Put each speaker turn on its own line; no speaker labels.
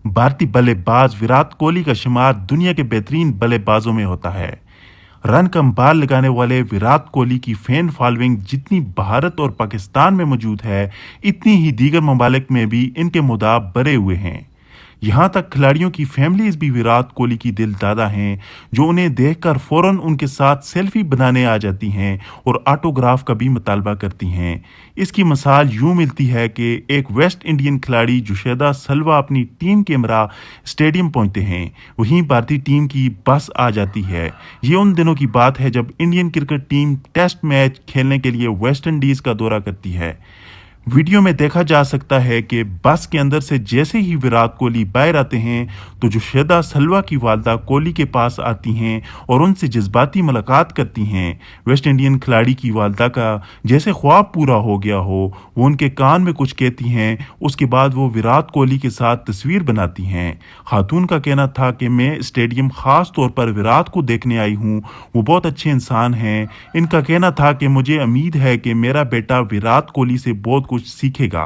भारतीय बल्लेबाज विराट कोहली का शुमार दुनिया के बेहतरीन बल्लेबाजों में होता है। रन कम बार लगाने वाले विराट कोहली की फैन फॉलोइंग जितनी भारत और पाकिस्तान में मौजूद है, इतनी ही दीगर ममालिक में भी इनके मुदाब भरे हुए हैं। यहाँ तक खिलाड़ियों की फैमिलीज भी विराट कोहली की दिल दादा हैं, जो उन्हें देखकर फौरन उनके साथ सेल्फी बनाने आ जाती हैं और ऑटोग्राफ का भी मुतालबा करती हैं। इसकी मिसाल यूं मिलती है कि एक वेस्ट इंडियन खिलाड़ी जुशेदा सलवा अपनी टीम के हमरा स्टेडियम पहुंचते हैं, वहीं भारतीय टीम की बस आ जाती है। ये उन दिनों की बात है जब Indian cricket team test match खेलने के लिए वेस्ट इंडीज का दौरा करती है। वीडियो में देखा जा सकता है कि बस के अंदर से जैसे ही विराट कोहली बाहर आते हैं तो जुशेदा सलवा की वालदा कोहली के पास आती हैं और उनसे जज्बाती मुलाकात करती हैं। वेस्ट इंडियन खिलाड़ी की वालदा का जैसे ख्वाब पूरा हो गया हो, वो उनके कान में कुछ कहती हैं। उसके बाद वो विराट कोहली के साथ तस्वीर बनाती हैं। खातून का कहना था कि मैं स्टेडियम खास तौर पर विराट को देखने आई हूँ, वो बहुत अच्छे इंसान हैं। इनका कहना था कि मुझे उम्मीद है कि मेरा बेटा विराट कोहली से बहुत कुछ सीखेगा।